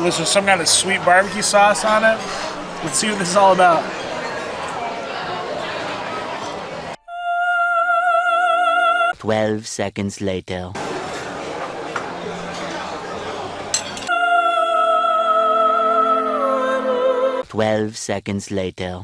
was there some kind of sweet barbecue sauce on it. Let's see what this is all about. "12 seconds later. "12 seconds later.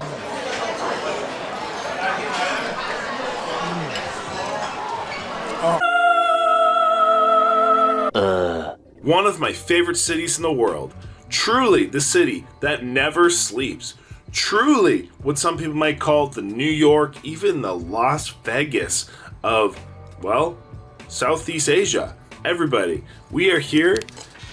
One of my favorite cities in the world. Truly the city that never sleeps. Truly what some people might call the New York, even the Las Vegas of, well, Southeast Asia. Everybody, we are here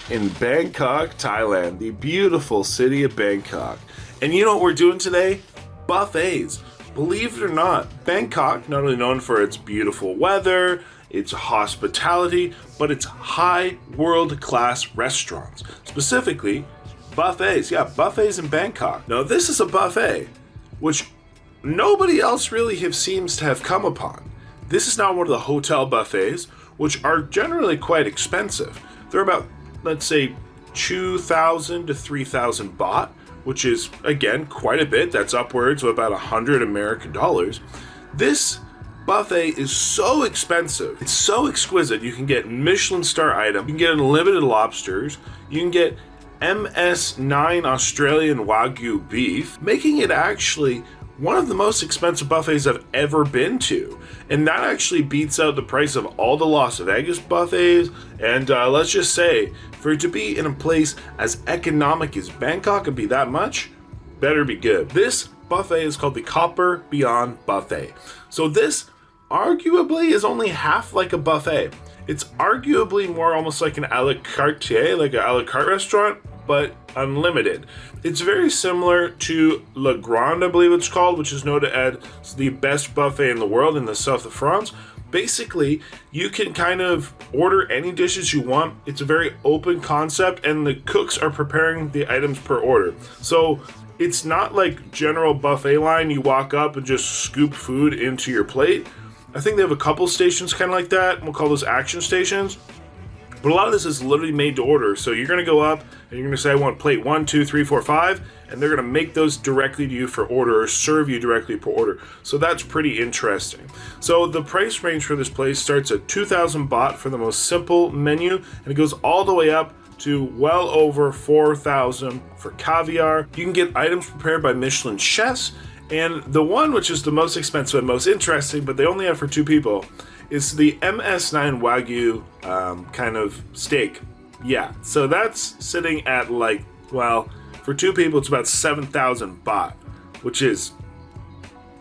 in Bangkok, Thailand, the beautiful city of Bangkok. And you know what we're doing today? Buffets. Believe it or not, Bangkok, not only known for its beautiful weather, its hospitality, but its high world-class restaurants. Specifically, buffets. Yeah, buffets in Bangkok. Now, this is a buffet, which nobody else really seems to have come upon. This is now one of the hotel buffets, which are generally quite expensive. They're about, let's say, 2,000 to 3,000 baht, which is, again, quite a bit. That's upwards of about 100 American dollars. This buffet is so expensive. It's so exquisite. You can get Michelin star item. You can get unlimited lobsters. You can get MS9 Australian Wagyu beef, making it actually one of the most expensive buffets I've ever been to. And that actually beats out the price of all the Las Vegas buffets. And let's just say, for it to be in a place as economic as Bangkok and be that much, better be good. This buffet is called the Copper Beyond Buffet. So this arguably is only half like a buffet. It's arguably more almost like an a la carte, like an a la carte restaurant, but unlimited. It's very similar to Le Grand, I believe it's called, which is noted as the best buffet in the world in the south of France. Basically, you can kind of order any dishes you want. It's a very open concept, and the cooks are preparing the items per order. So it's not like general buffet line, you walk up and just scoop food into your plate. I think they have a couple stations kind of like that. We'll call those action stations. But a lot of this is literally made to order. So you're going to go up and you're going to say, I want plate 1, 2, 3, 4, 5. And they're going to make those directly to you for order or serve you directly per order. So that's pretty interesting. So the price range for this place starts at 2,000 baht for the most simple menu. And it goes all the way up to well over 4,000 for caviar. You can get items prepared by Michelin chefs. And the one which is the most expensive and most interesting, but they only have for 2 people, is the MS9 Wagyu kind of steak. Yeah, so that's sitting at like, well, for 2 people it's about 7,000 baht, which is,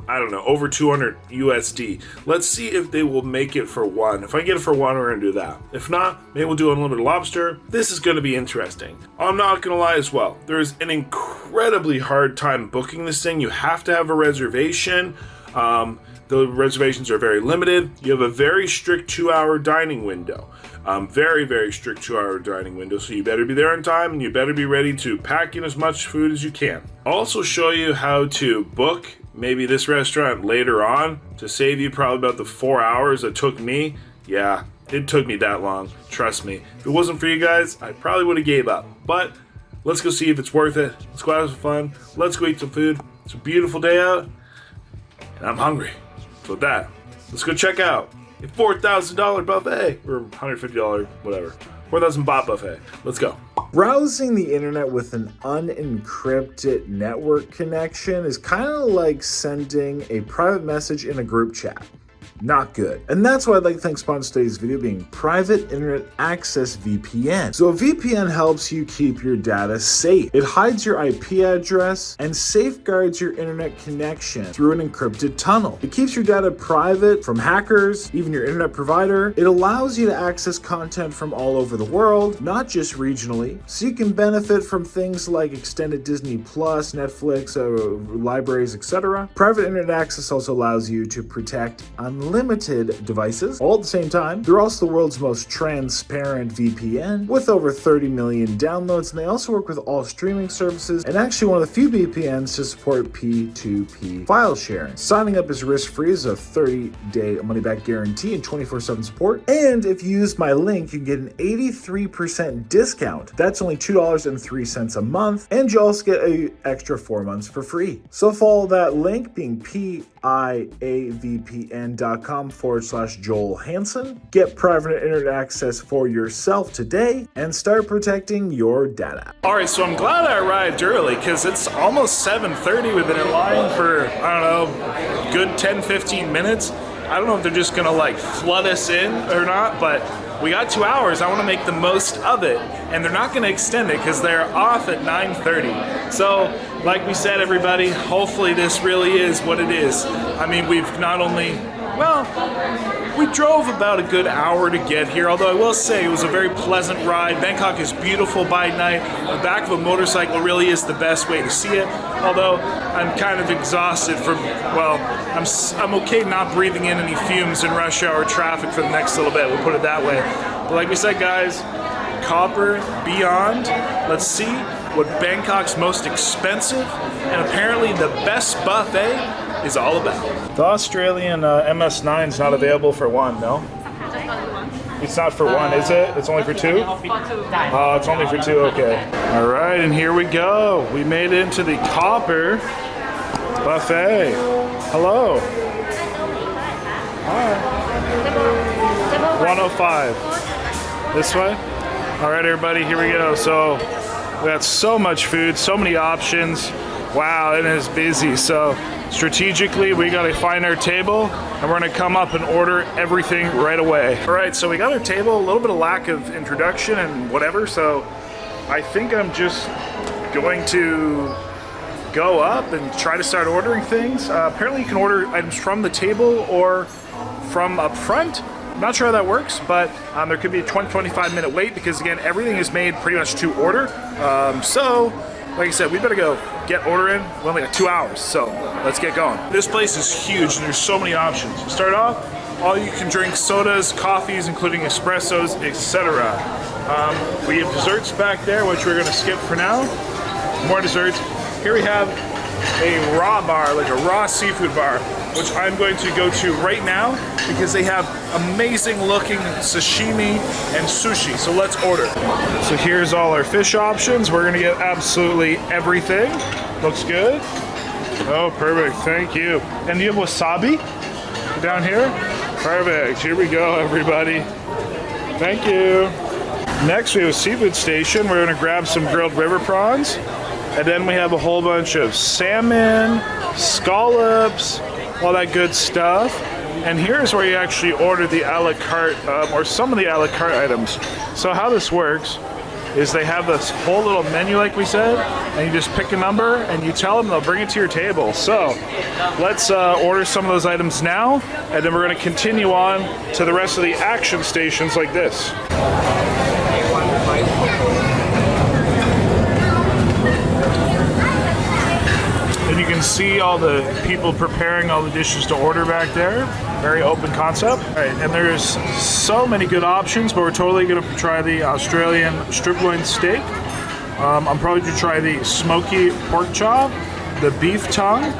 I don't know, over 200 USD. Let's see if they will make it for one. If I get it for one, we're gonna do that. If not, maybe we'll do unlimited lobster. This is gonna be interesting. I'm not gonna lie as well. There is an incredibly hard time booking this thing. You have to have a reservation. The reservations are very limited. You have a very strict 2-hour dining window. Very, very strict 2-hour dining window. So you better be there on time and you better be ready to pack in as much food as you can. I'll also show you how to book maybe this restaurant later on to save you probably about the 4 hours it took me. Yeah, it took me that long. Trust me. If it wasn't for you guys, I probably would have gave up. But let's go see if it's worth it. Let's go have some fun. Let's go eat some food. It's a beautiful day out and I'm hungry. So with that, let's go check out a $4,000 buffet, or $150, whatever. 4,000 baht buffet. Let's go. Browsing the internet with an unencrypted network connection is kind of like sending a private message in a group chat. Not good. And that's why I'd like to thank sponsor today's video being Private Internet Access VPN. So a VPN helps you keep your data safe. It hides your IP address and safeguards your internet connection through an encrypted tunnel. It keeps your data private from hackers, even your internet provider. It allows you to access content from all over the world, not just regionally, so you can benefit from things like extended Disney Plus, Netflix, libraries, etc. Private Internet Access also allows you to protect unlimited unlimited devices all at the same time. They're also the world's most transparent VPN with over 30 million downloads, and they also work with all streaming services and actually one of the few VPNs to support P2P file sharing. Signing up is risk-free as a 30-day money-back guarantee and 24/7 support. And if you use my link, you can get an 83% discount. That's only $2.03 a month, and you also get an extra 4 months for free. So follow that link, being piavpn.com/Joel Hansen. Get private internet access for yourself today and start protecting your data. All right, so I'm glad I arrived early because it's almost 7:30. We've been in line for, I don't know, good 10-15 minutes. I don't know if they're just gonna like flood us in or not, but we got 2 hours. I want to make the most of it, and they're not going to extend it because they're off at 9:30. So, like we said, everybody, hopefully this really is what it is. I mean, we've not only, well, we drove about a good hour to get here, although I will say it was a very pleasant ride. Bangkok is beautiful by night. The back of a motorcycle really is the best way to see it, although I'm kind of exhausted from, well, I'm okay not breathing in any fumes in rush hour traffic for the next little bit, we'll put it that way. But like we said, guys, Copper Beyond, let's see what Bangkok's most expensive and apparently the best buffet is all about. The Australian MS9 is not available for one, no? It's not for one, is it? It's only for two? Oh, it's only for two, okay. All right, and here we go. We made it into the Copper Buffet. Hello. Hi. 105. This way? All right, everybody, here we go. So we got so much food, so many options. Wow, it is busy. So strategically, we got to find our table, and we're going to come up and order everything right away. All right, so we got our table, a little bit of lack of introduction and whatever. So I think I'm just going to go up and try to start ordering things. Apparently you can order items from the table or from up front. I'm not sure how that works, but there could be a 20-25 minute wait because again, everything is made pretty much to order. So like I said, we better go get ordering. We only got 2 hours, so let's get going. This place is huge and there's so many options. Start off, all you can drink sodas, coffees, including espressos, etc. We have desserts back there, which we're gonna skip for now. More desserts. Here we have a raw bar, like a raw seafood bar, which I'm going to go to right now because they have amazing looking sashimi and sushi. So let's order. So here's all our fish options. We're gonna get absolutely everything. Looks good. Oh, perfect, thank you. And do you have wasabi down here? Perfect, here we go, everybody. Thank you. Next we have a seafood station. We're gonna grab some grilled river prawns. And then we have a whole bunch of salmon, scallops, all that good stuff. And here's where you actually order the a la carte, or some of the a la carte items. So how this works is they have this whole little menu like we said, and you just pick a number and you tell them, they'll bring it to your table. So let's order some of those items now, and then we're gonna continue on to the rest of the action stations like this. And you can see all the people preparing all the dishes to order back there. Very open concept. All right, and there's so many good options, but we're totally gonna try the Australian strip loin steak. I'm probably gonna try the smoky pork chop, the beef tongue,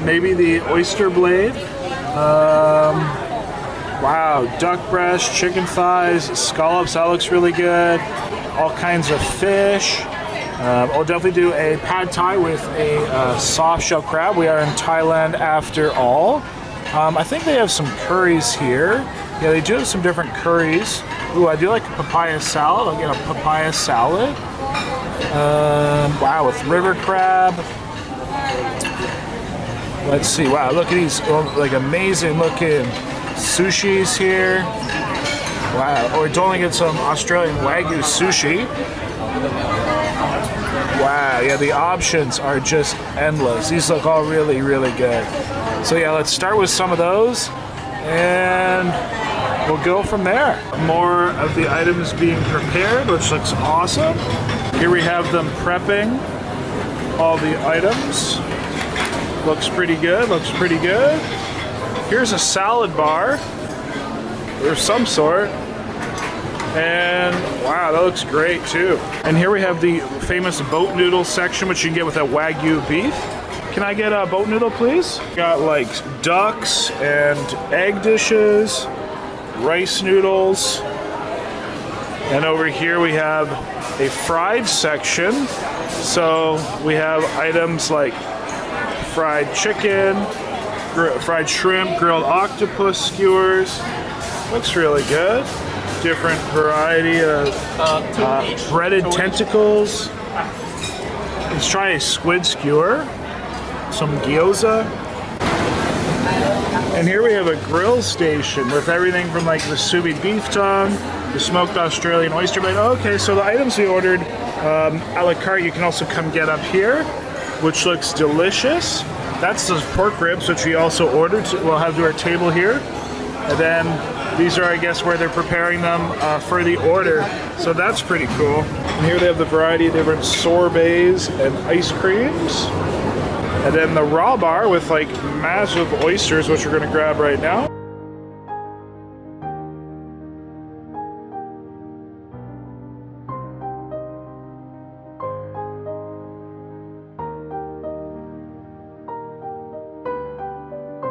maybe the oyster blade. Wow, duck breast, chicken thighs, scallops, that looks really good. All kinds of fish. I'll definitely do a pad thai with a soft shell crab. We are in Thailand after all. I think they have some curries here. Yeah, they do have some different curries. Ooh, I do like a papaya salad. I'll get a papaya salad. Wow, with river crab. Let's see. Wow, look at these like amazing looking sushis here. Wow, or don't only get some Australian Wagyu sushi. Wow, yeah, the options are just endless. These look all really, really good. So yeah, let's start with some of those and we'll go from there. More of the items being prepared, which looks awesome. Here we have them prepping all the items. Looks pretty good, looks pretty good. Here's a salad bar. There's some sort. And wow, that looks great too. And here we have the famous boat noodle section, which you can get with that Wagyu beef. Can I get a boat noodle, please? Got like ducks and egg dishes, rice noodles. And over here we have a fried section. So we have items like fried chicken, fried shrimp, grilled octopus skewers. Looks really good. Different variety of breaded tentacles. Let's try a squid skewer. Some gyoza. And here we have a grill station with everything from like the sous vide beef tongue, the smoked Australian oyster bite. Okay, so the items we ordered a la carte you can also come get up here, which looks delicious. That's the pork ribs, which we also ordered. So we'll have to our table here. And then these are, I guess, where they're preparing them for the order. So that's pretty cool. And here they have the variety of different sorbets and ice creams. And then the raw bar with like massive oysters, which we're gonna grab right now.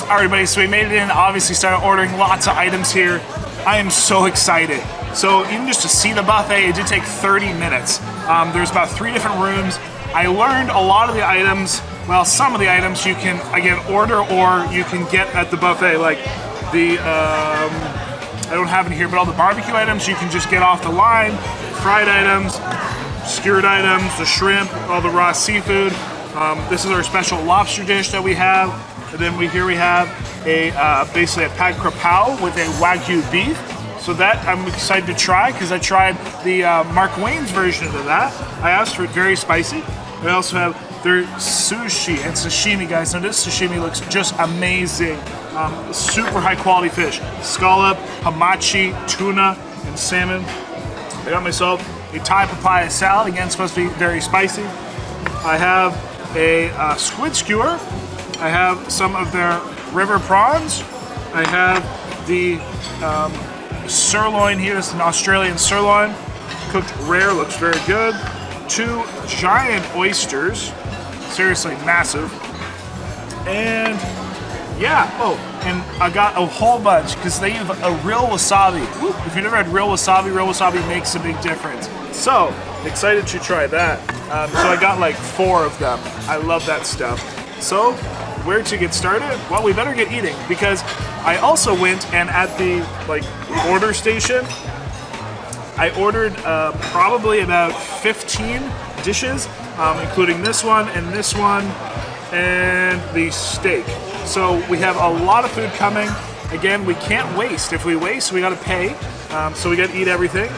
All right, everybody, so we made it in, obviously started ordering lots of items here. I am so excited. So even just to see the buffet, it did take 30 minutes. There's about 3 different rooms. I learned a lot of the items, well, some of the items you can, again, order or you can get at the buffet. Like the, I don't have it here, but all the barbecue items you can just get off the line. Fried items, skewered items, the shrimp, all the raw seafood. This is our special lobster dish that we have. And then here we have a basically a pad krapau with a Wagyu beef. So that I'm excited to try because I tried the Mark Wayne's version of that. I asked for it very spicy. We also have their sushi and sashimi, guys. Now this sashimi looks just amazing. Super high quality fish. Scallop, hamachi, tuna, and salmon. I got myself a Thai papaya salad. Again, supposed to be very spicy. I have a squid skewer. I have some of their river prawns. I have the sirloin here. This is an Australian sirloin. Cooked rare, looks very good. 2 giant oysters. Seriously massive. And yeah, oh, and I got a whole bunch because they have a real wasabi. If you've never had real wasabi makes a big difference. So, excited to try that. So I got like 4 of them. I love that stuff. So, where to get started? Well, we better get eating because I also went and at the like order station, I ordered probably about 15 dishes, including this one and the steak. So we have a lot of food coming. Again, we can't waste. If we waste, we gotta pay. So we gotta eat everything.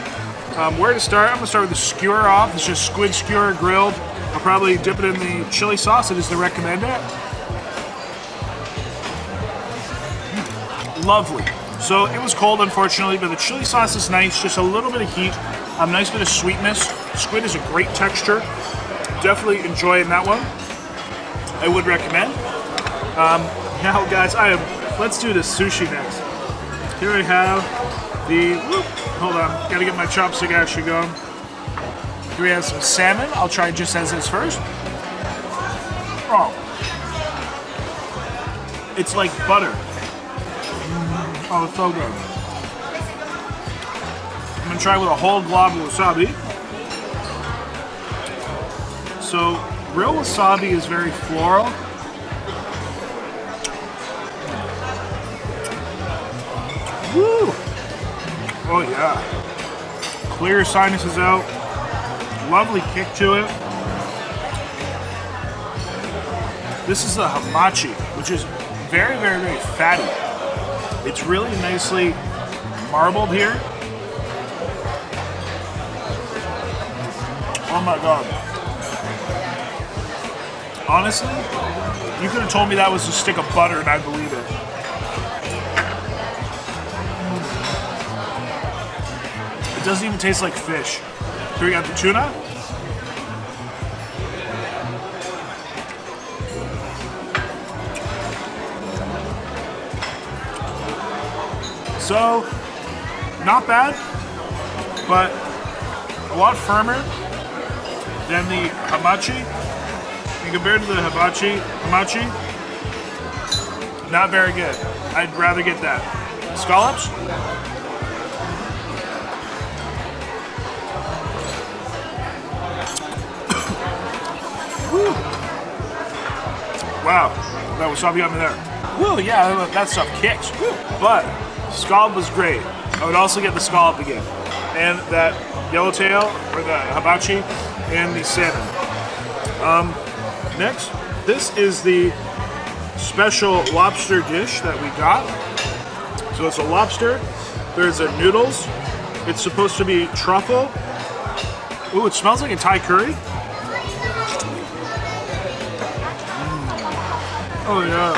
Where to start? I'm gonna start with the skewer off. It's just squid skewer grilled. I'll probably dip it in the chili sauce. It is to recommend it. Lovely. So it was cold, unfortunately, but the chili sauce is nice. Just a little bit of heat, a nice bit of sweetness. Squid is a great texture. Definitely enjoying that one. I would recommend. Now, guys, let's do the sushi next. Here we have the. Hold on, gotta get my chopstick actually going. Here we have some salmon. I'll try just as is first. Oh, it's like butter. Oh, it's so good. I'm gonna try with a whole glob of wasabi. So, real wasabi is very floral. Woo! Oh yeah. Clear sinuses out. Lovely kick to it. This is the hamachi, which is very, very, very fatty. It's really nicely marbled here. Oh my god. Honestly, you could have told me that was a stick of butter and I'd believe it. It doesn't even taste like fish. Here we got the tuna. So, not bad, but a lot firmer than the hamachi. And compared to the hamachi, not very good. I'd rather get that. Scallops? Woo. Wow, that wasabi got me there. Woo, yeah, that stuff kicks. Woo. But scallop was great. I would also get the scallop again. And that yellowtail, or the hibachi, and the salmon. Next, this is the special lobster dish that we got. So it's a lobster. There's a noodles. It's supposed to be truffle. Ooh, it smells like a Thai curry. Oh yeah.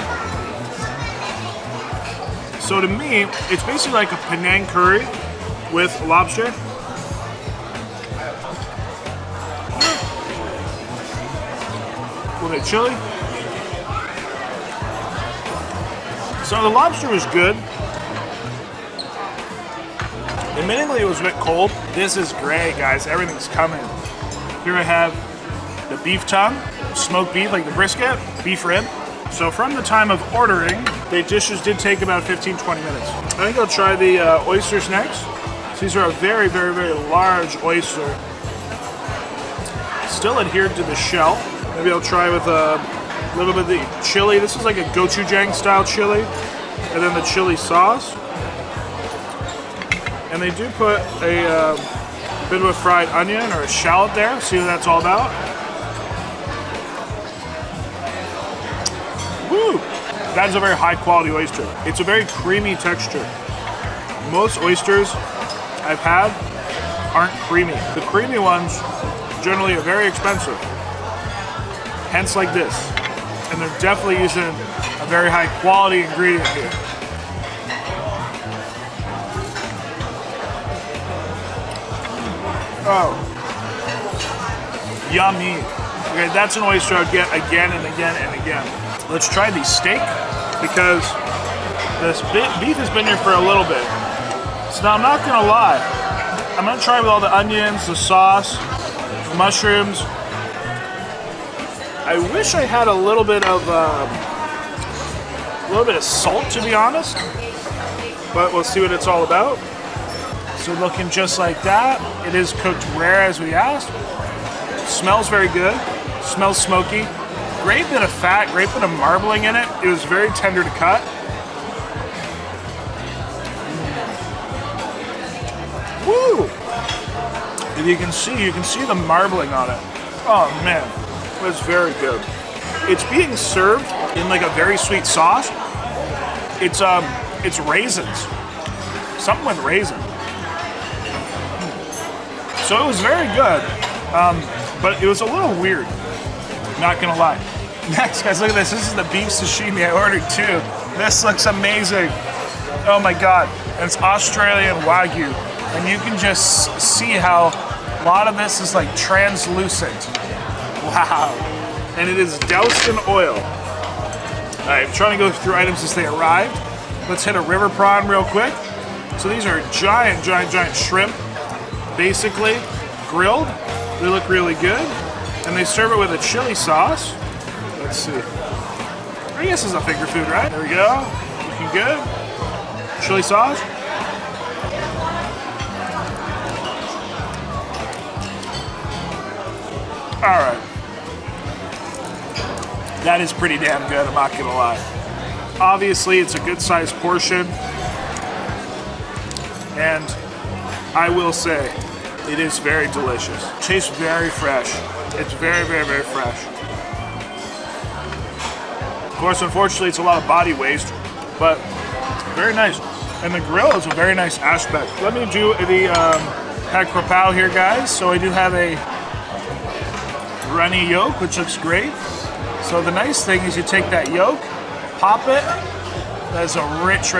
So to me, it's basically like a Penang curry with lobster. A little bit of chili. So the lobster was good. Admittedly, it was a bit cold. This is great, guys. Everything's coming. Here I have the beef tongue, smoked beef, like the brisket, beef rib. So from the time of ordering, the dishes did take about 15-20 minutes. I think I'll try the oysters next. So these are a very, very, very large oyster. Still adhered to the shell. Maybe I'll try with a little bit of the chili. This is like a gochujang style chili. And then the chili sauce. And they do put a bit of a fried onion or a shallot there. See what that's all about. Woo! That is a very high quality oyster. It's a very creamy texture. Most oysters I've had aren't creamy. The creamy ones generally are very expensive. Hence like this. And they're definitely using a very high quality ingredient here. Oh. Yummy. Okay, that's an oyster I'd get again and again and again. Let's try the steak, because this beef has been here for a little bit. So now I'm not gonna lie. I'm gonna try with all the onions, the sauce, the mushrooms. I wish I had a little bit of salt, to be honest. But we'll see what it's all about. So looking just like that. It is cooked rare as we asked. Smells very good. Smells smoky. Great bit of fat, great bit of marbling in it. It was very tender to cut. Woo! If you can see the marbling on it. Oh man, it was very good. It's being served in like a very sweet sauce. It's raisins. Something with raisin. So it was very good. But it was a little weird. Not gonna lie. Next, guys, look at this. This is the beef sashimi I ordered too. This looks amazing. Oh my god. And it's Australian Wagyu. And you can just see how a lot of this is like translucent. Wow. And it is doused in oil. Alright, I'm trying to go through items as they arrived. Let's hit a river prawn real quick. So these are giant shrimp, basically grilled. They look really good. And they serve it with a chili sauce. Let's see. I guess it's a finger food, right? There we go. Looking good. Chili sauce. Alright. That is pretty damn good, I'm not gonna lie. Obviously, it's a good sized portion. And I will say, it is very delicious. Tastes very fresh. It's very, very, very fresh. Of course, unfortunately, it's a lot of body waste, but very nice. And the grill is a very nice aspect. Let me do the pad krapao here, guys. So I do have a runny yolk, which looks great. So the nice thing is you take that yolk, pop it. That's a rich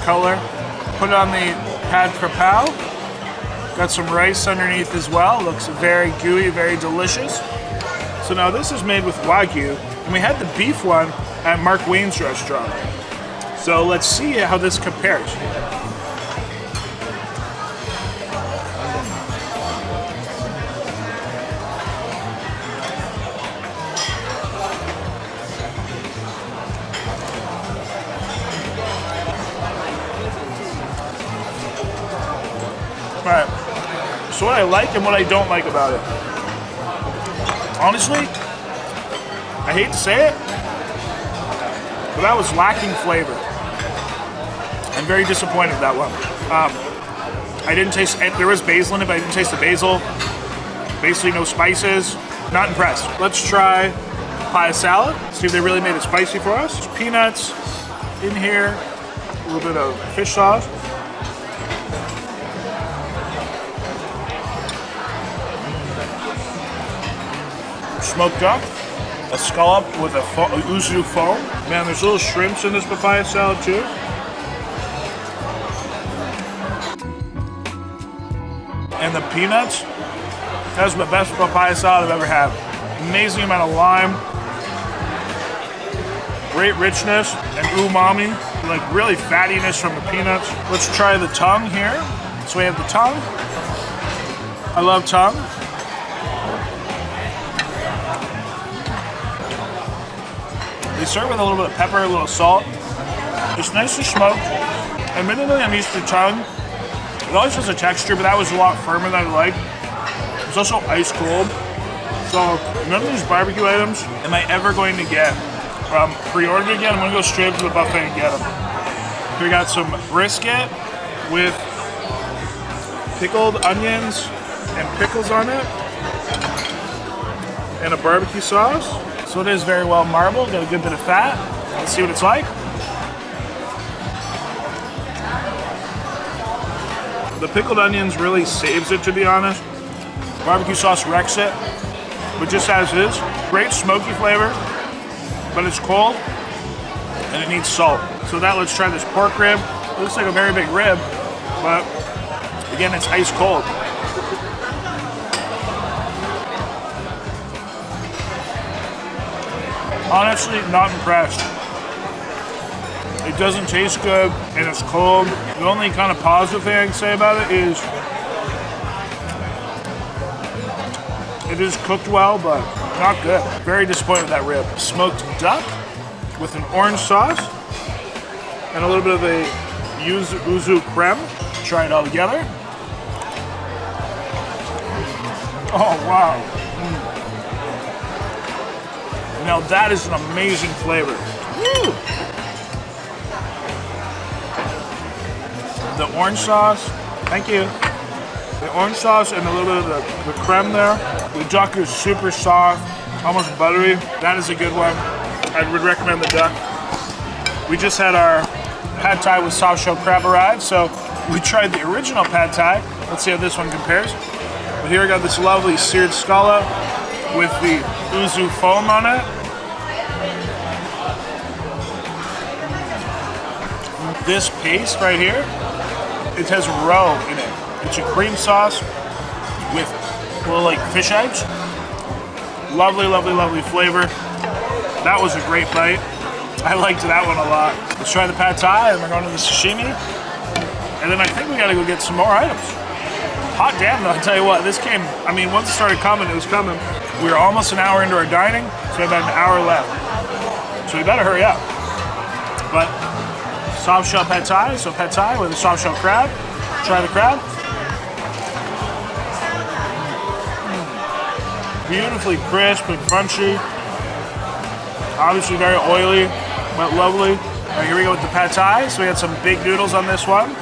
color. Put it on the pad krapao. Got some rice underneath as well. Looks very gooey, very delicious. So now this is made with Wagyu, and we had the beef one at Mark Wayne's restaurant. So let's see how this compares. So what I like and what I don't like about it. Honestly, I hate to say it, but that was lacking flavor. I'm very disappointed with that one. I didn't taste, there was basil in it, but I didn't taste the basil. Basically no spices. Not impressed. Let's try papaya salad. See if they really made it spicy for us. There's peanuts in here. A little bit of fish sauce. Smoked duck. A scallop with a yuzu foam. Man, there's little shrimps in this papaya salad too. And the peanuts. That's the best papaya salad I've ever had. Amazing amount of lime. Great richness and umami. Like really fattiness from the peanuts. Let's try the tongue here. So we have the tongue. I love tongue. They serve with a little bit of pepper, a little salt. It's nicely smoked. Admittedly, I'm used to tongue. It always has a texture, but that was a lot firmer than I liked. It's also ice cold. So none of these barbecue items am I ever going to get. Pre-ordered again, I'm gonna go straight to the buffet and get them. Here we got some brisket with pickled onions and pickles on it. And a barbecue sauce. So it is very well marbled, got a good bit of fat. Let's see what it's like. The pickled onions really saves it, to be honest. Barbecue sauce wrecks it, but just as is. Great smoky flavor, but it's cold and it needs salt. So that, let's try this pork rib. It looks like a very big rib, but again, it's ice cold. Honestly, not impressed. It doesn't taste good and it's cold. The only kind of positive thing I can say about it is it is cooked well, but not good. Very disappointed with that rib. Smoked duck with an orange sauce and a little bit of a yuzu creme. Try it all together. Oh, wow. Now that is an amazing flavor. Woo! The orange sauce, thank you. The orange sauce and a little bit of the creme there. The duck is super soft, almost buttery. That is a good one. I would recommend the duck. We just had our pad thai with soft shell crab arrive, so we tried the original pad thai. Let's see how this one compares. But here I got this lovely seared scallop with the yuzu foam on it. This paste right here, it has roe in it. It's a cream sauce with little like fish eggs. Lovely, lovely, lovely flavor. That was a great bite. I liked that one a lot. Let's try the pad thai and we're going to the sashimi. And then I think we gotta go get some more items. Hot damn though, I tell you what, this came, I mean, once it started coming, it was coming. We were almost an hour into our dining, so we have about an hour left. So we better hurry up. But soft shell pad thai, so pad thai with a soft shell crab. Try the crab. Beautifully crisp and crunchy. Obviously very oily, but lovely. All right, here we go with the pad thai. So we had some big noodles on this one.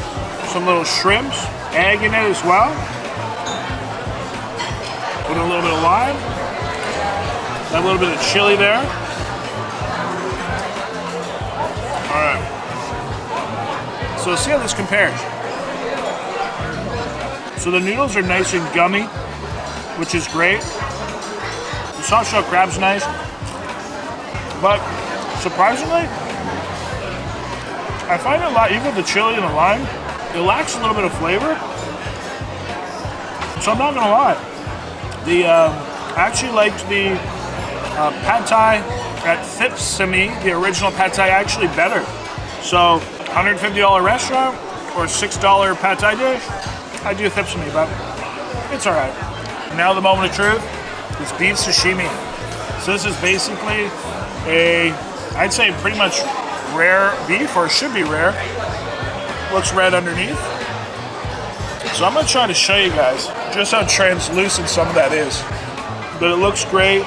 Some little shrimps, egg in it as well. Put a little bit of lime. Got a little bit of chili there. All right. So let's see how this compares. So the noodles are nice and gummy, which is great. The soft shell crab's nice, but surprisingly, I find it a lot, even with the chili and the lime, it lacks a little bit of flavor. So I'm not gonna lie. I actually liked the pad thai at Thipsimi, the original pad thai, actually better. So $150 restaurant or $6 pad thai dish, I do Thipsimi, but it's all right. Now the moment of truth, it's beef sashimi. So this is basically I'd say pretty much rare beef, or should be rare. Looks red underneath. So I'm gonna try to show you guys just how translucent some of that is. But it looks great.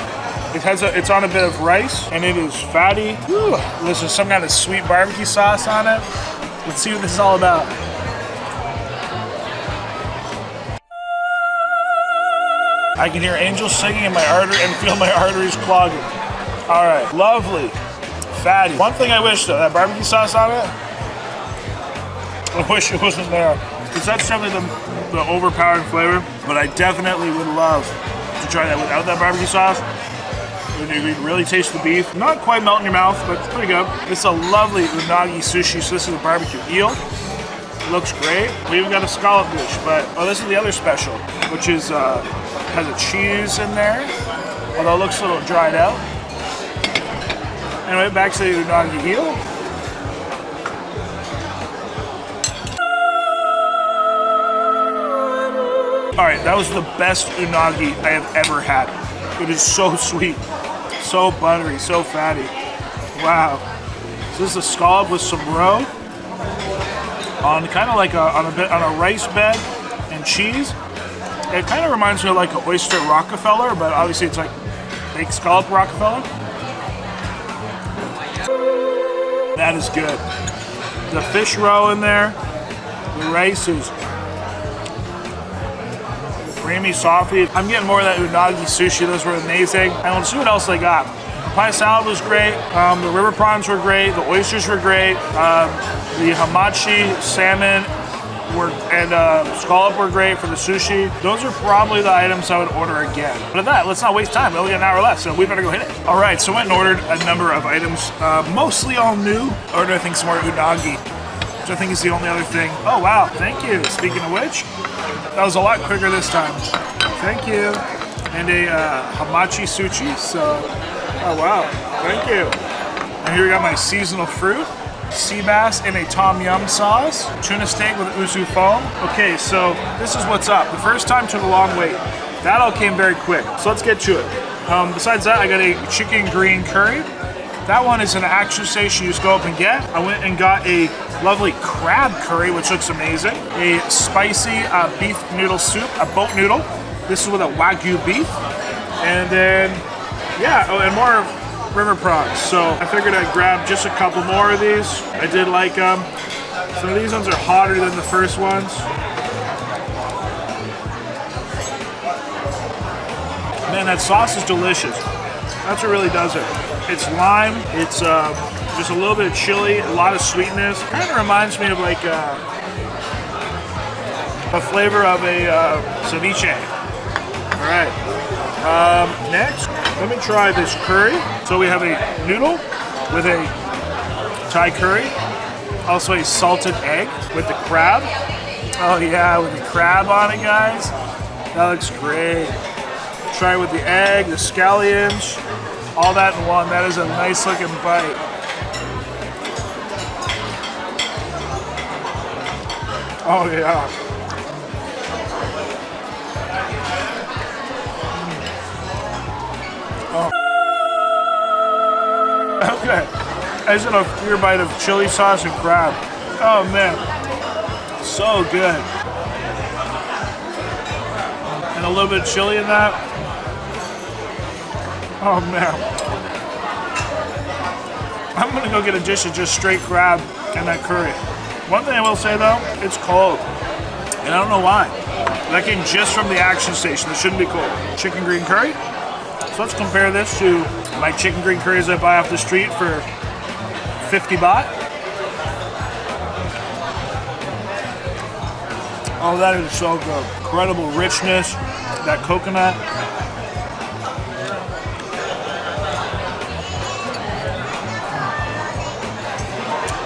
It's on a bit of rice, and it is fatty. Woo. There's some kind of sweet barbecue sauce on it. Let's see what this is all about. I can hear angels singing in my artery and feel my arteries clogging. All right, lovely, fatty. One thing I wish though, that barbecue sauce on it, I wish it wasn't there. Because that's definitely the overpowering flavor, but I definitely would love to try that without that barbecue sauce. You can really taste the beef. Not quite melt in your mouth, but it's pretty good. It's a lovely unagi sushi, so this is a barbecue eel. Looks great. We even got a scallop dish, but this is the other special, which is has a cheese in there, although it looks a little dried out. Anyway, back to the unagi eel. All right, that was the best unagi I have ever had. It is so sweet, so buttery, so fatty. Wow. So this is a scallop with some roe on kind of like on a rice bed and cheese. It kind of reminds me of like an oyster Rockefeller, but obviously it's like baked scallop Rockefeller. That is good. The fish roe in there. The rice is creamy, softy. I'm getting more of that unagi sushi. Those were amazing. And let's see what else they got. The pie salad was great. The river prawns were great. The oysters were great. The hamachi salmon and scallop were great for the sushi. Those are probably the items I would order again. But at that, let's not waste time. We only got an hour left, so we better go hit it. All right, so I went and ordered a number of items, mostly all new. Ordered, I think, some more unagi, which I think is the only other thing. Oh, wow, thank you. Speaking of which, that was a lot quicker this time. Thank you. And a hamachi sushi, so, oh wow, thank you. And here we got my seasonal fruit, sea bass in a tom yum sauce, tuna steak with uzu foam. Okay, so this is what's up. The first time took a long wait. That all came very quick, so let's get to it. Besides that, I got a chicken green curry. That one is an action station you just go up and get. I went and got a lovely crab curry, which looks amazing. A spicy beef noodle soup, a boat noodle. This is with a Wagyu beef. And then, yeah, and more river prawns. So I figured I'd grab just a couple more of these. I did like them. Some of these ones are hotter than the first ones. Man, that sauce is delicious. That's what really does it. It's lime, it's just a little bit of chili, a lot of sweetness. Kind of reminds me of like a flavor of a ceviche. All right, next, let me try this curry. So we have a noodle with a Thai curry, also a salted egg with the crab. Oh yeah, with the crab on it, guys. That looks great. Try it with the egg, the scallions, all that in one. That is a nice looking bite. Oh yeah. Oh. Okay. I just had a clear bite of chili sauce and crab. Oh man. So good. And a little bit of chili in that. Oh man. I'm gonna go get a dish of just straight crab and that curry. One thing I will say though, it's cold. And I don't know why. That came just from the action station. It shouldn't be cold. Chicken green curry. So let's compare this to my chicken green curries I buy off the street for 50 baht. Oh, that is so good. Incredible richness, that coconut.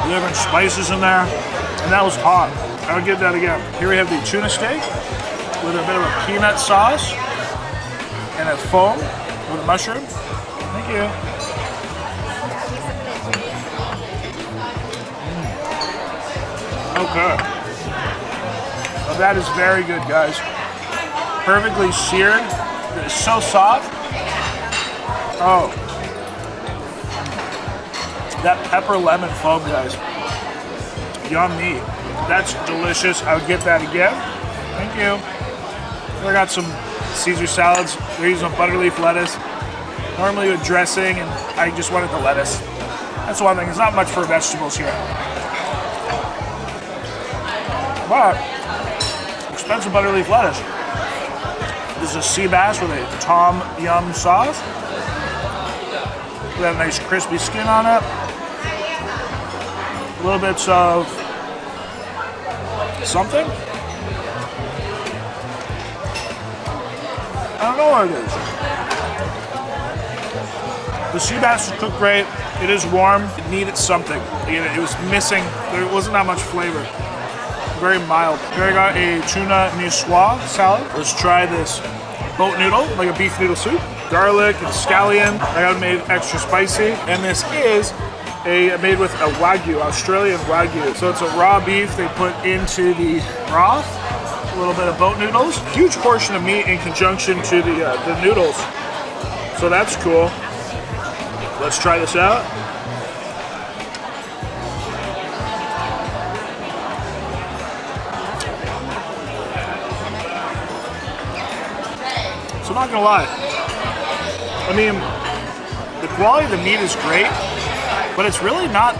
Different spices in there, and that was hot. I would get that again. Here we have the tuna steak with a bit of a peanut sauce and a foam with mushroom. Thank you. Okay. Well, that is very good, guys. Perfectly seared. It's so soft. Oh. That pepper lemon foam, guys. Yummy. That's delicious. I would get that again. Thank you. I got some Caesar salads. They're using butter leaf lettuce. Normally with dressing, and I just wanted the lettuce. That's one thing. There's not much for vegetables here. But expensive butter leaf lettuce. This is a sea bass with a tom yum sauce. We have a nice crispy skin on it. A little bits of something. I don't know what it is. The sea bass is cooked great. It is warm. It needed something. It was missing. There wasn't that much flavor. Very mild. Here I got a tuna niçoise salad. Let's try this boat noodle, like a beef noodle soup. Garlic and scallion. I got it made extra spicy. And this is made with a wagyu, Australian wagyu. So it's a raw beef they put into the broth. A little bit of boat noodles. Huge portion of meat in conjunction to the noodles. So that's cool. Let's try this out. So I'm not gonna lie. I mean, the quality of the meat is great, but it's really not,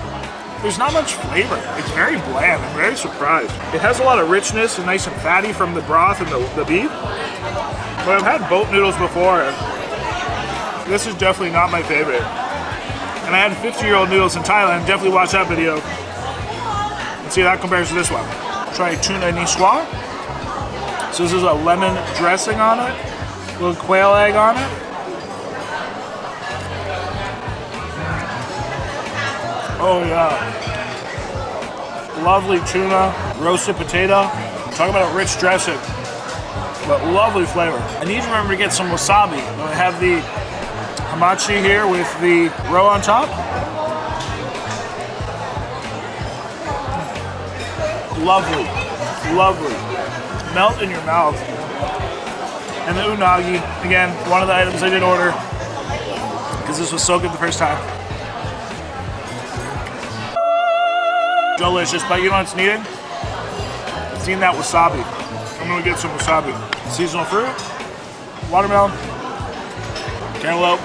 there's not much flavor. It's very bland. I'm very surprised. It has a lot of richness and nice and fatty from the broth and the beef. But I've had boat noodles before, and this is definitely not my favorite. And I had 50-year-old noodles in Thailand. Definitely watch that video and see how that compares to this one. Try tuna niçoise. So this is a lemon dressing on it. A little quail egg on it. Oh yeah. Lovely tuna, roasted potato. Talk about a rich dressing, but lovely flavor. I need to remember to get some wasabi. I have the hamachi here with the roe on top. Lovely, lovely. Melt in your mouth. And the unagi, again, one of the items I did order because this was so good the first time. Delicious, but you know what's needed? It's needing that wasabi. I'm gonna get some wasabi. Seasonal fruit, watermelon, cantaloupe.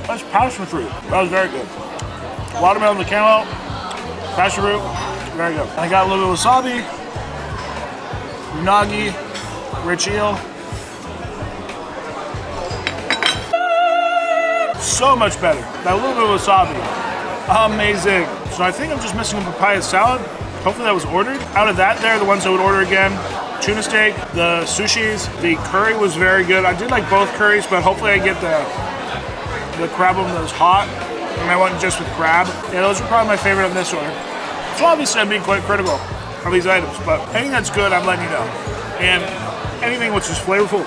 That's passion fruit. That was very good. Watermelon, the cantaloupe, passion fruit, very good. And I got a little bit of wasabi, unagi, rich eel. So much better. That little bit of wasabi. Amazing. So I think I'm just missing a papaya salad. Hopefully that was ordered. Out of that there, the ones I would order again. Tuna steak, the sushis, the curry was very good. I did like both curries, but hopefully I get the crab one that was hot. And I went just with crab. Yeah, those are probably my favorite on this order. So obviously I'm being quite critical of these items, but anything that's good, I'm letting you know. And anything which is flavorful,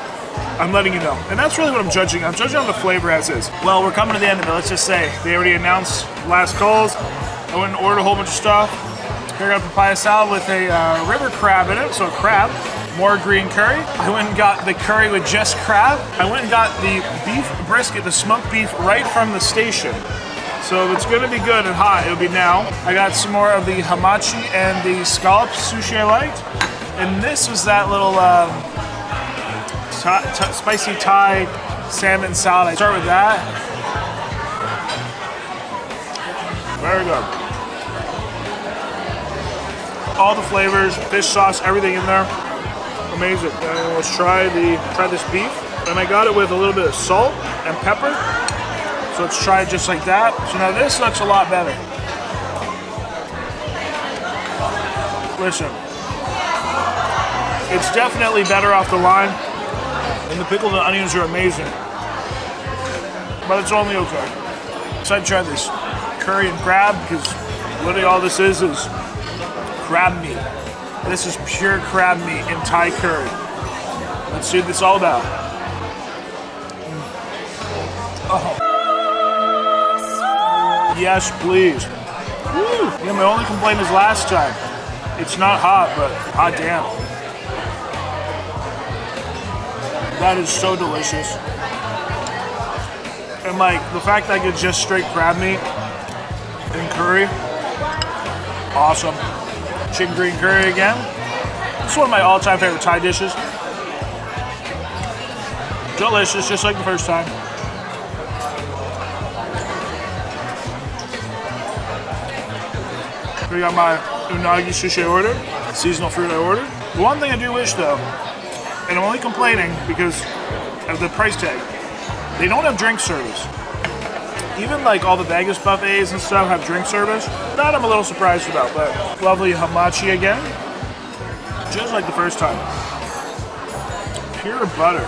I'm letting you know. And that's really what I'm judging. I'm judging on the flavor as is. Well, we're coming to the end of it. Let's just say they already announced last calls. I went and ordered a whole bunch of stuff. Here I got a papaya salad with a river crab in it, so a crab. More green curry. I went and got the curry with just crab. I went and got the beef brisket, the smoked beef, right from the station. So if it's gonna be good and hot, it'll be now. I got some more of the hamachi and the scallop sushi I liked. And this was that little spicy Thai salmon salad. I start with that. Very good. All the flavors, fish sauce, everything in there. Amazing. And let's try this beef. And I got it with a little bit of salt and pepper. So let's try it just like that. So now this looks a lot better. Listen, it's definitely better off the line. And the pickles and onions are amazing. But it's only okay. So I tried this curry and crab because literally all this is crab meat. This is pure crab meat in Thai curry. Let's see what this is all about. Oh. Yes, please. Woo. Yeah, my only complaint is last time. It's not hot, but hot damn. That is so delicious. And like the fact that I get just straight crab meat and curry, awesome. chicken green curry again. This is one of my all-time favorite Thai dishes. Delicious, just like the first time. We got my unagi sushi I ordered, seasonal fruit I ordered. The one thing I do wish though, and I'm only complaining because of the price tag, they don't have drink service. Even like all the Vegas buffets and stuff have drink service. That I'm a little surprised about, but lovely hamachi again. Just like the first time. Pure butter.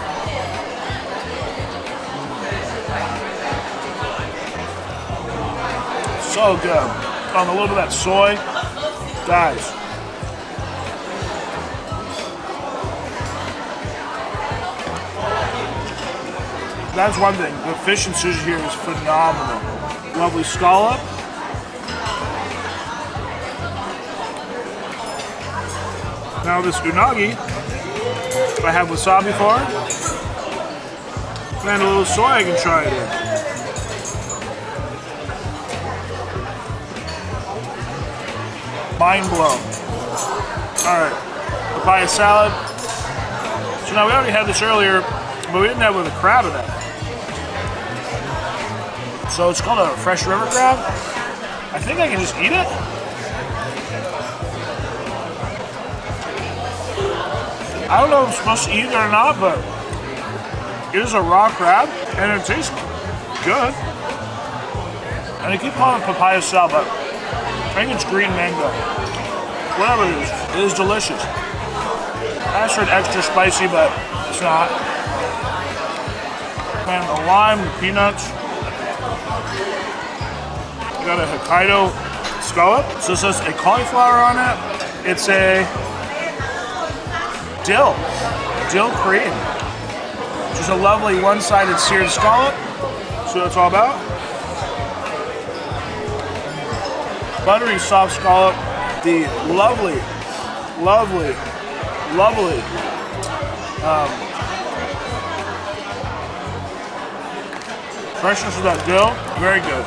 So good. On a little bit of that soy. Guys. That's one thing. The fish and sushi here is phenomenal. Lovely scallop. Now this unagi, I have wasabi for. And a little soy I can try it in. Mind blown. Alright, papaya salad. So now we already had this earlier, but we didn't have it with a crab in it. So it's called a fresh river crab. I think I can just eat it. I don't know if I'm supposed to eat it or not, but it is a raw crab, and it tastes good. And I keep calling it papaya salad, but I think it's green mango. Whatever it is delicious. I asked for it extra spicy, but it's not. And the lime, the peanuts. We got a Hokkaido scallop. So it says a cauliflower on it. It's a dill cream. Just a lovely one-sided seared scallop. So that's all about. Buttery soft scallop, the lovely freshness of that dill, very good.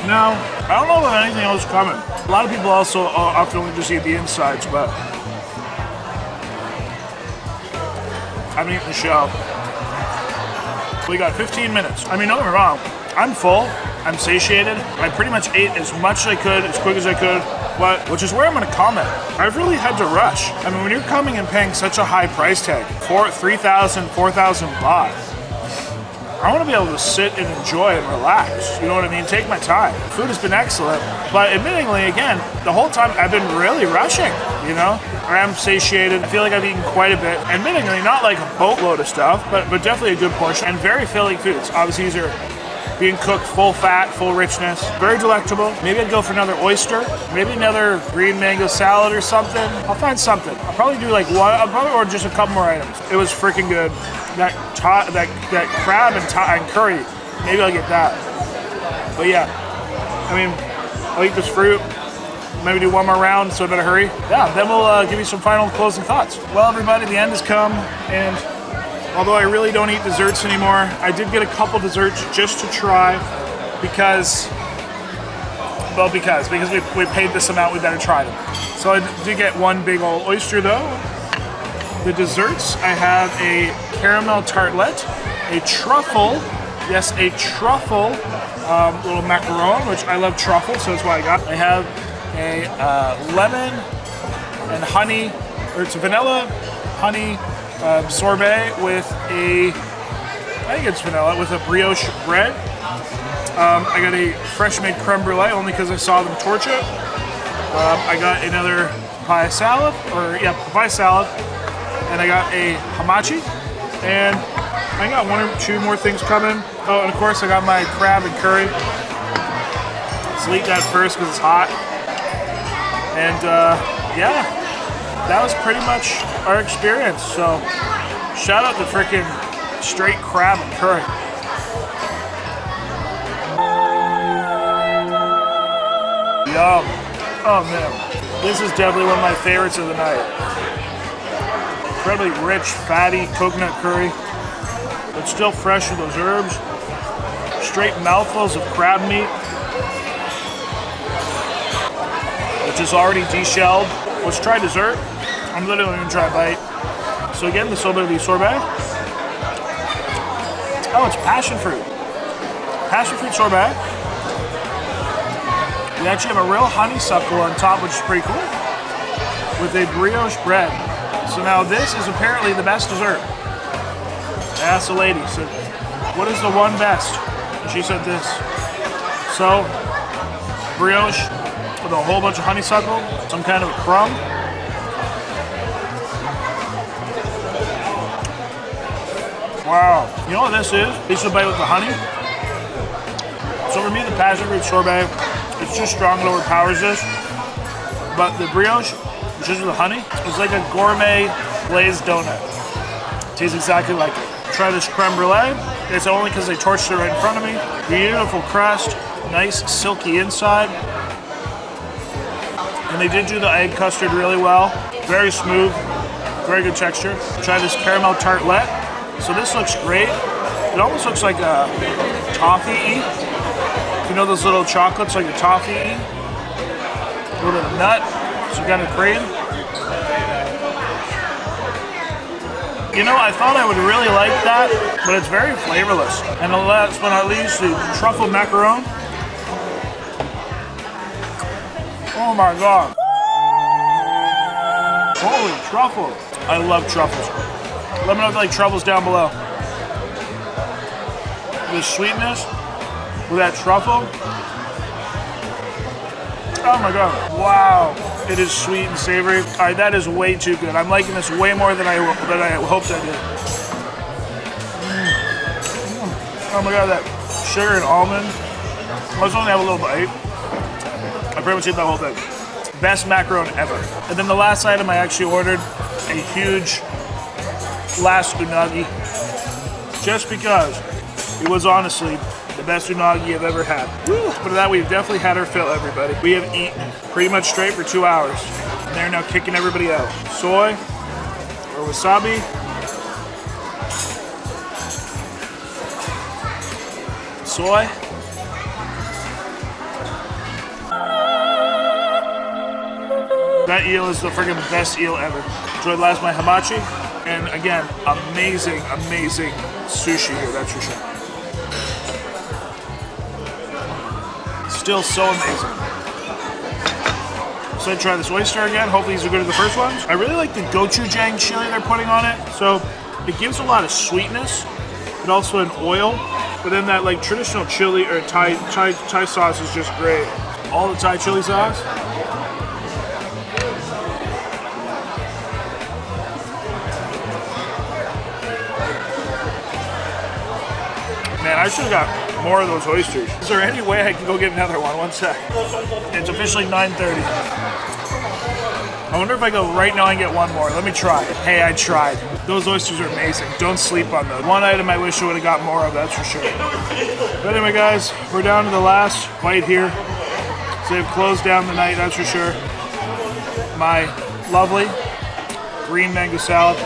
Now, I don't know if anything else coming. A lot of people also often only just eat the insides, but I'm eating the shell. We got 15 minutes. I mean, don't get me wrong, I'm full. I'm satiated. I pretty much ate as much as I could, as quick as I could, but which is where I'm going to comment. I've really had to rush. I mean, when you're coming and paying such a high price tag, 3,000, 4,000 baht, I want to be able to sit and enjoy and relax. You know what I mean? Take my time. Food has been excellent, but admittingly, again, the whole time I've been really rushing, you know? I am satiated. I feel like I've eaten quite a bit. Admittingly, not like a boatload of stuff, but definitely a good portion, and very filling foods. Obviously, these are being cooked full fat, full richness. Very delectable. Maybe I'd go for another oyster. Maybe another green mango salad or something. I'll find something. I'll probably do like one. I'll probably order just a couple more items. It was freaking good. That crab and curry. Maybe I'll get that. But yeah, I mean, I'll eat this fruit. Maybe do one more round, so I better hurry. Yeah, then we'll give you some final closing thoughts. Well, everybody, the end has come, and although I really don't eat desserts anymore, I did get a couple desserts just to try because we paid this amount, we better try them. So I did get one big old oyster though. The desserts, I have a caramel tartlet, a truffle, yes, a truffle little macaron, which I love truffle, so that's why I got. I have a lemon and honey, or it's a vanilla honey sorbet with I think it's vanilla, with a brioche bread. I got a fresh made creme brulee only because I saw them torch it. I got another papaya salad, and I got a hamachi, and I got one or two more things coming. Oh, and of course I got my crab and curry. So I'll eat that first because it's hot. And yeah, that was pretty much our experience. So shout out to freaking straight crab and curry. Yum. Oh man, this is definitely one of my favorites of the night. Incredibly rich, fatty coconut curry, but still fresh with those herbs. Straight mouthfuls of crab meat. The which is already deshelled. Let's try dessert. I'm literally gonna try a bite. So again, this little bit of the sorbet. Oh, it's passion fruit. Passion fruit sorbet. We actually have a real honeysuckle on top, which is pretty cool, with a brioche bread. So now this is apparently the best dessert. I asked the lady, said, what is the one best? And she said this. So, brioche with a whole bunch of honeysuckle, some kind of crumb. Wow. You know what this is? This is a bite with the honey. So for me, the passion fruit sorbet, it's too strong, it overpowers this. But the brioche, which is with the honey, it's like a gourmet glazed donut. Tastes exactly like it. Try this creme brulee. It's only because they torched it right in front of me. Beautiful crust, nice silky inside. And they did do the egg custard really well. Very smooth, very good texture. Try this caramel tartelette. So this looks great. It almost looks like a toffee. You know those little chocolates like a toffee? A little bit of nut, some kind of cream. You know, I thought I would really like that, but it's very flavorless. And last but not least, the truffle macaron. Oh my God. Holy truffle. I love truffles. Let me know if you like truffles down below. The sweetness with that truffle. Oh my God. Wow. It is sweet and savory. All right, that is way too good. I'm liking this way more than I hoped I did. Oh my God, that sugar and almond. I was only have a little bite. I pretty much ate that whole thing. Best macaron ever. And then the last item I actually ordered, a huge last unagi. Just because it was honestly the best unagi I've ever had. Woo. But that we've definitely had our fill, everybody. We have eaten pretty much straight for 2 hours. And they're now kicking everybody out. Soy or wasabi. Soy. That eel is the freaking best eel ever. Enjoyed last my hamachi. And again, amazing, amazing sushi here, that's for sure. Still so amazing. So I try this oyster again. Hopefully these are good as the first ones. I really like the gochujang chili they're putting on it. So it gives a lot of sweetness, but also an oil. But then that like traditional chili or Thai sauce is just great. All the Thai chili sauce. Man, I should have got more of those oysters. Is there any way I can go get another one? One sec. It's officially 9:30. I wonder if I go right now and get one more. Let me try. Hey, I tried. Those oysters are amazing. Don't sleep on those. One item I wish I would have got more of, that's for sure. But anyway, guys, we're down to the last bite here. So they've closed down the night, that's for sure. My lovely green mango salad.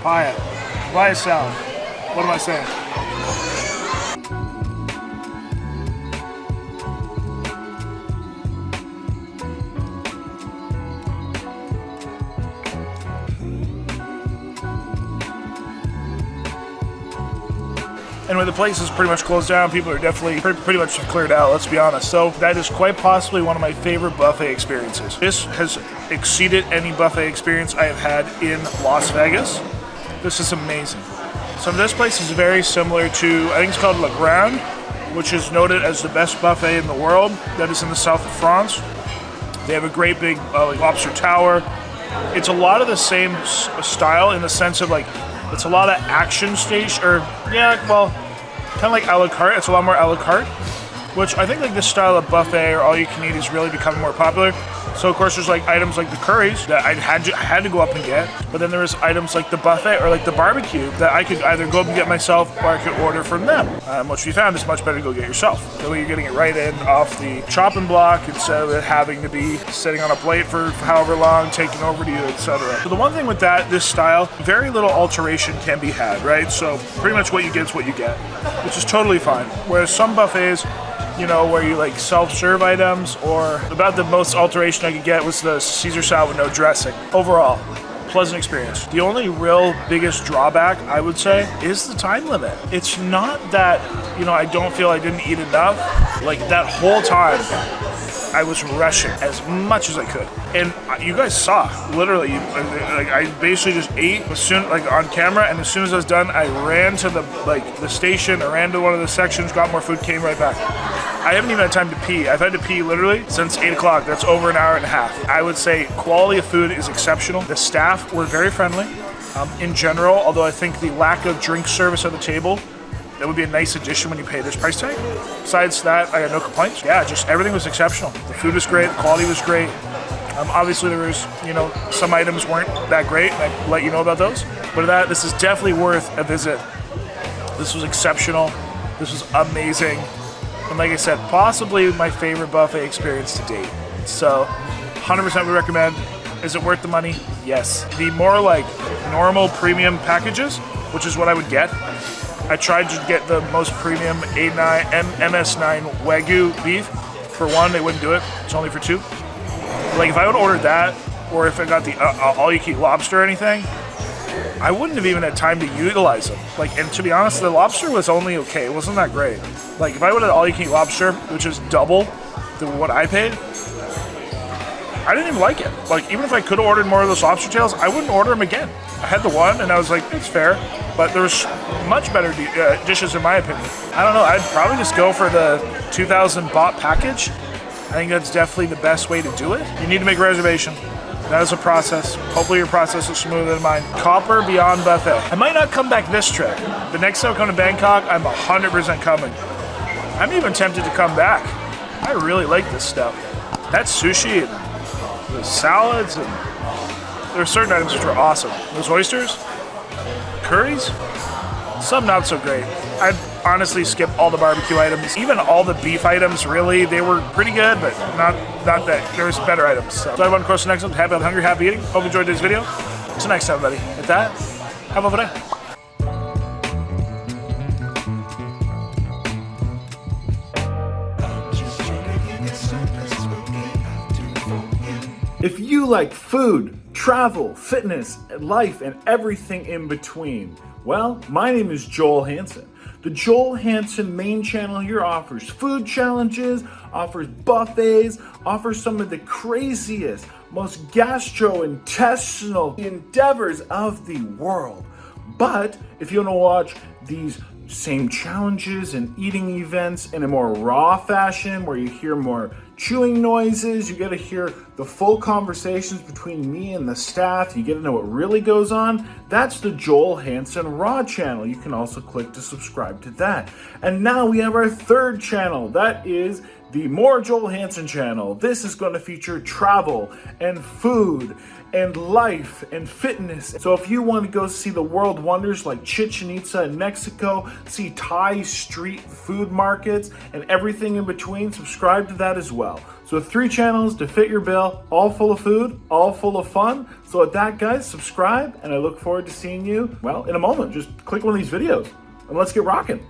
Papaya salad. What am I saying? Anyway, the place is pretty much closed down. People are definitely pretty much cleared out, let's be honest. So that is quite possibly one of my favorite buffet experiences. This has exceeded any buffet experience I have had in Las Vegas. This is amazing. So this place is very similar to, I think it's called Le Grand, which is noted as the best buffet in the world. That is in the south of France. They have a great big like lobster tower. It's a lot of the same style in the sense of like, it's a lot of action stage, or yeah, well, kind of like a la carte. It's a lot more a la carte, which I think like this style of buffet or all you can eat is really becoming more popular. So of course there's like items like the curries that I had to go up and get, but then there was items like the buffet or like the barbecue that I could either go up and get myself or I could order from them, which we found is much better to go get yourself. That way you're getting it right in off the chopping block instead of it having to be sitting on a plate for however long, taking over to you, etc. So the one thing with this style, very little alteration can be had, right? So pretty much what you get is what you get, which is totally fine. Whereas some buffets, you know, where you like self-serve items, or about the most alteration I could get was the Caesar salad with no dressing. Overall, pleasant experience. The only real biggest drawback, I would say, is the time limit. It's not that, you know, I don't feel I didn't eat enough. Like that whole time, I was rushing as much as I could. And you guys saw, literally, like I basically just ate as soon, like on camera, and as soon as I was done, I ran to the station, I ran to one of the sections, got more food, came right back. I haven't even had time to pee. I've had to pee literally since 8 o'clock. That's over an hour and a half. I would say quality of food is exceptional. The staff were very friendly in general, although I think the lack of drink service at the table, that would be a nice addition when you pay this price tag. Besides that, I got no complaints. Yeah, just everything was exceptional. The food was great, the quality was great. Obviously there was, you know, some items weren't that great, and I'd let you know about those. But this is definitely worth a visit. This was exceptional. This was amazing. And like I said, possibly my favorite buffet experience to date. So 100% would recommend. Is it worth the money? Yes. The more like normal premium packages, which is what I would get, I tried to get the most premium MS9 Wagyu beef. For one, they wouldn't do it. It's only for two. Like if I would order that, or if I got the all-you-can-eat lobster or anything, I wouldn't have even had time to utilize them. Like, and to be honest, the lobster was only okay. It wasn't that great. Like if I would have all-you-can-eat lobster, which is double than what I paid, I didn't even like it. Like even if I could have ordered more of those lobster tails, I wouldn't order them again. I had the one and I was like, it's fair. But there's much better dishes in my opinion. I don't know, I'd probably just go for the 2,000 baht package. I think that's definitely the best way to do it. You need to make a reservation. That is a process. Hopefully your process is smoother than mine. Copper Beyond Buffet. I might not come back this trip. The next time I come to Bangkok, I'm 100% coming. I'm even tempted to come back. I really like this stuff. That sushi and the salads, and there are certain items which are awesome. Those oysters, curries, some not so great. I'd honestly skip all the barbecue items. Even all the beef items, really, they were pretty good, but not that. There's better items. So I want to cross the next one. Happy, hungry, happy eating. Hope you enjoyed this video. Till next time, buddy. With that, have a good day. If you like food, travel, fitness, life, and everything in between, well, my name is Joel Hansen. The Joel Hansen main channel here offers food challenges, offers buffets, offers some of the craziest, most gastrointestinal endeavors of the world. But if you want to watch these same challenges and eating events in a more raw fashion, where you hear more chewing noises, you get to hear the full conversations between me and the staff, you get to know what really goes on, that's the Joel Hansen Raw channel. You can also click to subscribe to that. And now we have our third channel, that is the More Joel Hansen channel. This is going to feature travel and food and life and fitness. So if you want to go see the world wonders like Chichen Itza in Mexico, see Thai street food markets and everything in between, subscribe to that as well. So 3 channels to fit your bill, all full of food, all full of fun. So with that, guys, subscribe, and I look forward to seeing you, well, in a moment. Just click one of these videos and let's get rocking.